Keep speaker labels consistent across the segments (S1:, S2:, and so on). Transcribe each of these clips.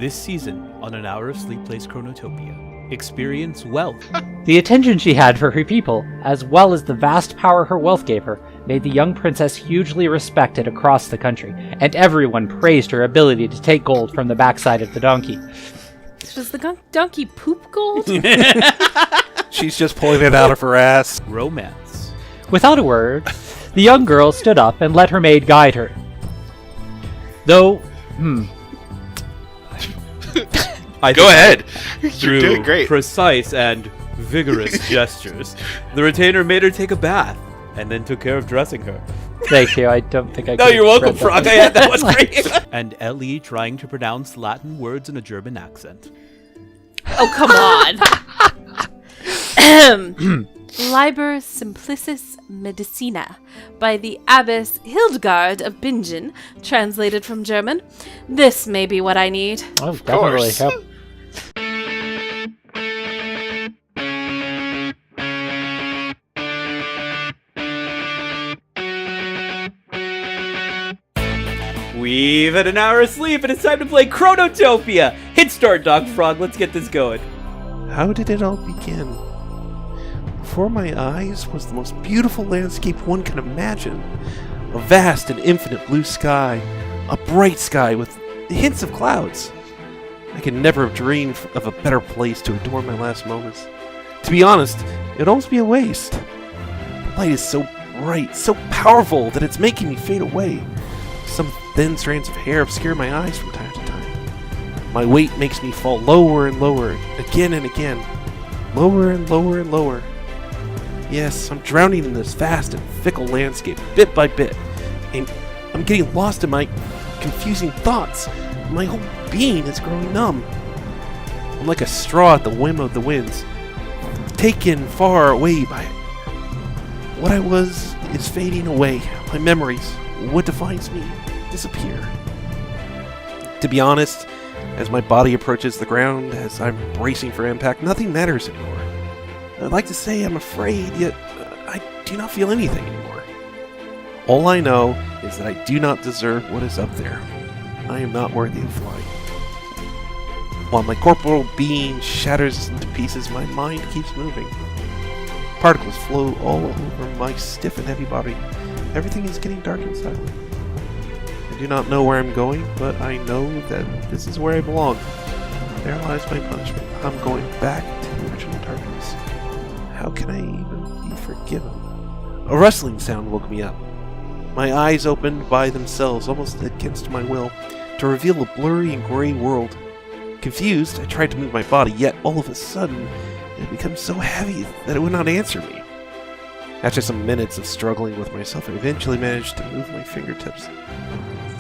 S1: This season on An Hour of Sleep plays Chronotopia. Experience wealth.
S2: The attention she had for her people, as well as the vast power her wealth gave her, made the young princess hugely respected across the country, and everyone praised her ability to take gold from the backside of the donkey.
S3: Does the donkey poop gold?
S4: She's just pulling it out of her ass.
S1: Romance.
S2: Without a word, the young girl stood up and let her maid guide her. Though,
S5: Go ahead.
S1: Through
S5: You're doing great.
S1: precise and vigorous gestures, the retainer made her take a bath, and then took care of dressing her.
S2: Thank you, I don't think I
S1: No,
S2: could
S1: you're welcome,
S2: read that.
S1: Frog. I had that one for you. And Ellie trying to pronounce Latin words in a German accent.
S3: Oh, come on. Liber Simplicis Medicina by the Abbess Hildegard of Bingen, translated from German. This may be what I need.
S2: Oh, definitely.
S5: course.
S2: Yep.
S1: We've had an hour of sleep, and it's time to play Chronotopia. Hit start, Doc Frog. Let's get this going.
S4: How did it all begin? Before my eyes was the most beautiful landscape one can imagine. A vast and infinite blue sky. A bright sky with hints of clouds. I could never have dreamed of a better place to adorn my last moments. To be honest, it'd almost be a waste. The light is so bright, so powerful, that it's making me fade away. Some thin strands of hair obscure my eyes from time to time. My weight makes me fall lower and lower, again and again. Lower and lower and lower. Yes, I'm drowning in this vast and fickle landscape, bit by bit. And I'm getting lost in my confusing thoughts. My whole being is growing numb. I'm like a straw at the whim of the winds, taken far away by it. What I was is fading away. My memories, what defines me, disappear. To be honest, as my body approaches the ground, as I'm bracing for impact, nothing matters anymore. I'd like to say I'm afraid, yet I do not feel anything anymore. All I know is that I do not deserve what is up there. I am not worthy of flying. While my corporal being shatters into pieces, my mind keeps moving. Particles flow all over my stiff and heavy body. Everything is getting dark and silent. I do not know where I'm going, but I know that this is where I belong. There lies my punishment. I'm going back to the original darkness. How can I even be forgiven? A rustling sound woke me up. My eyes opened by themselves, almost against my will, to reveal a blurry and gray world. Confused, I tried to move my body, yet all of a sudden, it had become so heavy that it would not answer me. After some minutes of struggling with myself, I eventually managed to move my fingertips.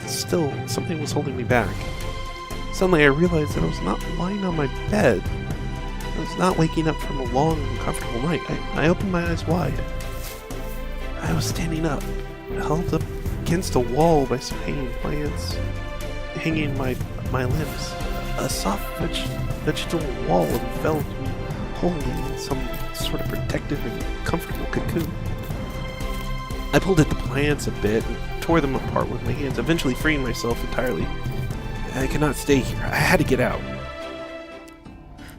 S4: Still, something was holding me back. Suddenly I realized that I was not lying on my bed. I was not waking up from a long and comfortable night. I opened my eyes wide. I was standing up, held up against a wall by some hanging plants, hanging my limbs. A soft vegetable wall enveloped me wholly in some sort of protective and comfortable cocoon. I pulled at the plants a bit and tore them apart with my hands, eventually freeing myself entirely. I could not stay here. I had to get out.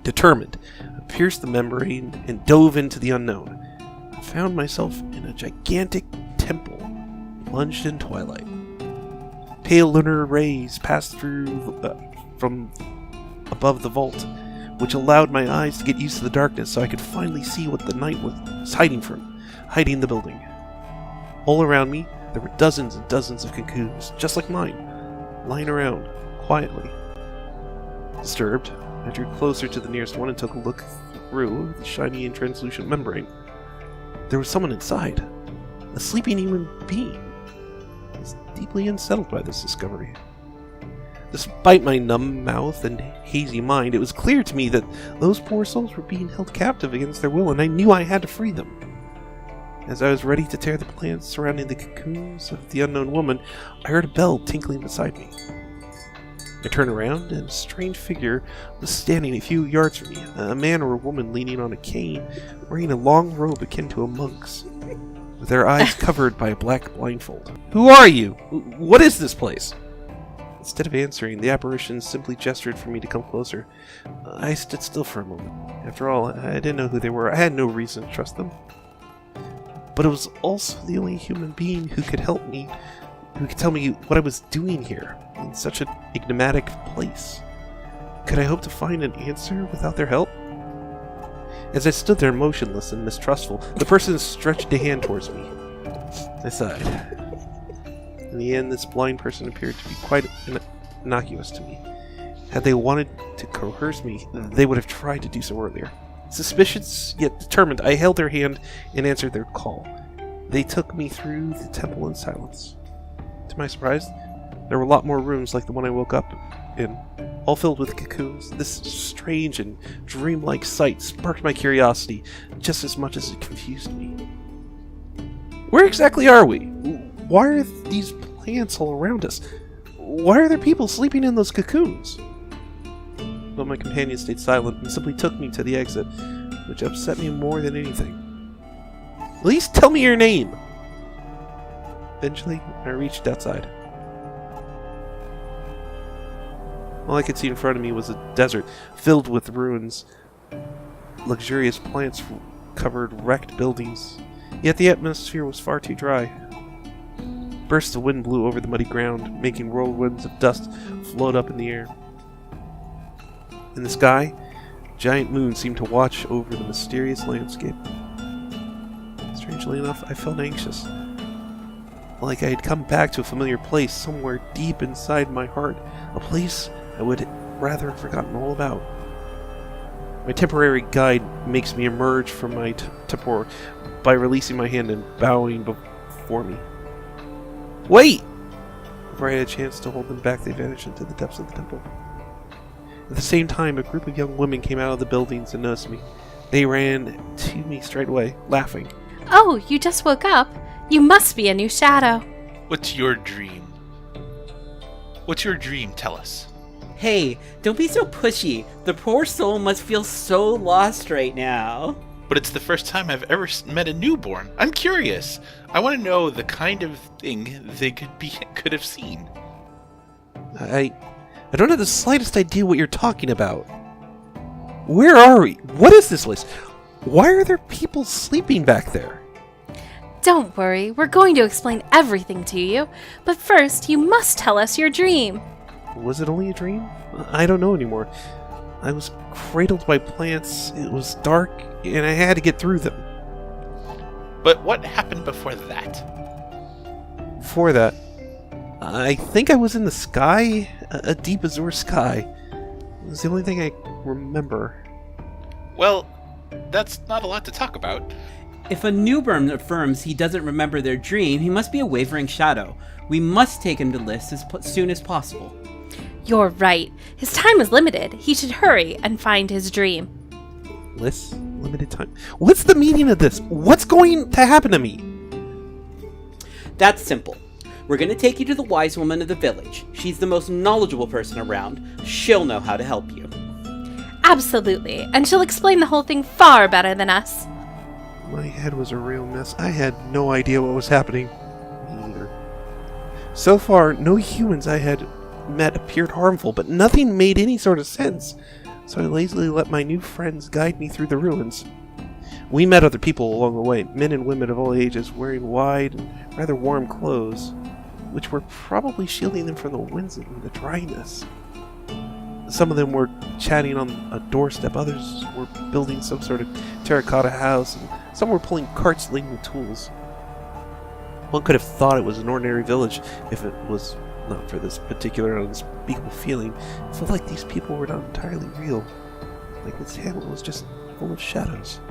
S4: Determined, I pierced the membrane and dove into the unknown. I found myself in a gigantic temple, plunged in twilight. Pale lunar rays passed through from above the vault, which allowed my eyes to get used to the darkness so I could finally see what the night was hiding the building. All around me, there were dozens and dozens of cocoons, just like mine, lying around, quietly. Disturbed, I drew closer to the nearest one and took a look through the shiny and translucent membrane. There was someone inside, a sleeping human being. I was deeply unsettled by this discovery. Despite my numb mouth and hazy mind, it was clear to me that those poor souls were being held captive against their will, and I knew I had to free them. As I was ready to tear the plants surrounding the cocoons of the unknown woman, I heard a bell tinkling beside me. I turned around, and a strange figure was standing a few yards from me, a man or a woman leaning on a cane, wearing a long robe akin to a monk's, with their eyes covered by a black blindfold. "Who are you? What is this place?" Instead of answering, the apparition simply gestured for me to come closer. I stood still for a moment. After all, I didn't know who they were. I had no reason to trust them. But it was also the only human being who could help me, who could tell me what I was doing here, in such an enigmatic place. Could I hope to find an answer without their help? As I stood there motionless and mistrustful, the person stretched a hand towards me. I sighed. In the end, this blind person appeared to be quite innocuous to me. Had they wanted to coerce me, they would have tried to do so earlier. Suspicious, yet determined, I held their hand and answered their call. They took me through the temple in silence. To my surprise, there were a lot more rooms like the one I woke up in, all filled with cocoons. This strange and dreamlike sight sparked my curiosity just as much as it confused me. Where exactly are we? Why are these plants all around us? Why are there people sleeping in those cocoons? But my companion stayed silent and simply took me to the exit, which upset me more than anything. At least tell me your name! Eventually, I reached outside. All I could see in front of me was a desert filled with ruins. Luxurious plants covered wrecked buildings, yet the atmosphere was far too dry. Bursts of wind blew over the muddy ground, making whirlwinds of dust float up in the air. In the sky, a giant moon seemed to watch over the mysterious landscape. Strangely enough, I felt anxious. Like I had come back to a familiar place somewhere deep inside my heart, a place I would rather have forgotten all about. My temporary guide makes me emerge from my torpor by releasing my hand and bowing before me. Wait! Before I had a chance to hold them back, they vanished into the depths of the temple. At the same time, a group of young women came out of the buildings and noticed me. They ran to me straight away, laughing.
S3: Oh, you just woke up? You must be a new shadow.
S5: What's your dream? What's your dream? Tell us.
S1: Hey, don't be so pushy. The poor soul must feel so lost right now.
S5: But it's the first time I've ever met a newborn. I'm curious. I want to know the kind of thing they could have seen.
S4: I don't have the slightest idea what you're talking about. Where are we? What is this place? Why are there people sleeping back there?
S3: Don't worry, we're going to explain everything to you. But first, you must tell us your dream.
S4: Was it only a dream? I don't know anymore. I was cradled by plants, it was dark, and I had to get through them.
S5: But what happened before that?
S4: Before that, I think I was in the sky, a deep azure sky. It was the only thing I remember.
S5: Well, that's not a lot to talk about.
S1: If a newborn affirms he doesn't remember their dream, he must be a wavering shadow. We must take him to Lys as soon as possible.
S3: You're right. His time is limited. He should hurry and find his dream.
S4: Lys? Limited time? What's the meaning of this? What's going to happen to me?
S1: That's simple. We're going to take you to the wise woman of the village. She's the most knowledgeable person around. She'll know how to help you.
S3: Absolutely, and she'll explain the whole thing far better than us.
S4: My head was a real mess. I had no idea what was happening. Me either. So far, no humans I had met appeared harmful, but nothing made any sort of sense. So I lazily let my new friends guide me through the ruins. We met other people along the way, men and women of all ages, wearing wide and rather warm clothes, which were probably shielding them from the winds and the dryness. Some of them were chatting on a doorstep, others were building some sort of terracotta house, and some were pulling carts laden with tools. One could have thought it was an ordinary village if it was not for this particular unspeakable feeling. It felt like these people were not entirely real, like this hamlet was just full of shadows.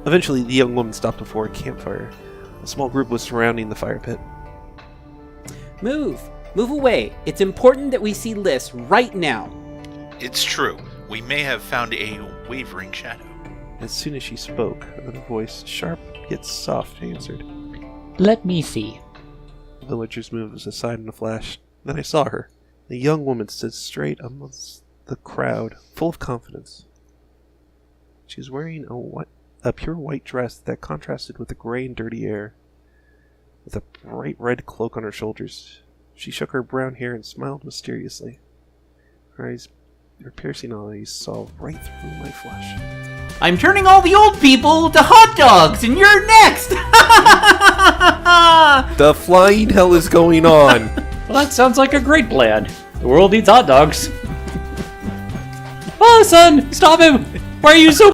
S4: Eventually, the young woman stopped before a campfire. A small group was surrounding the fire pit.
S1: Move! Move away! It's important that we see Lys right now.
S5: It's true. We may have found a wavering shadow.
S4: As soon as she spoke, another voice, sharp yet soft, answered.
S2: Let me see.
S4: The villagers moved aside in a flash. Then I saw her. The young woman stood straight amongst the crowd, full of confidence. She was wearing a pure white dress that contrasted with the gray and dirty air, with a bright red cloak on her shoulders. She shook her brown hair and smiled mysteriously. Her piercing eyes saw right through my flesh.
S1: I'm turning all the old people to hot dogs, and you're next!
S4: The flying hell is going on!
S2: Well, that sounds like a great plan. The world needs hot dogs. Oh, son, stop him! Why are you so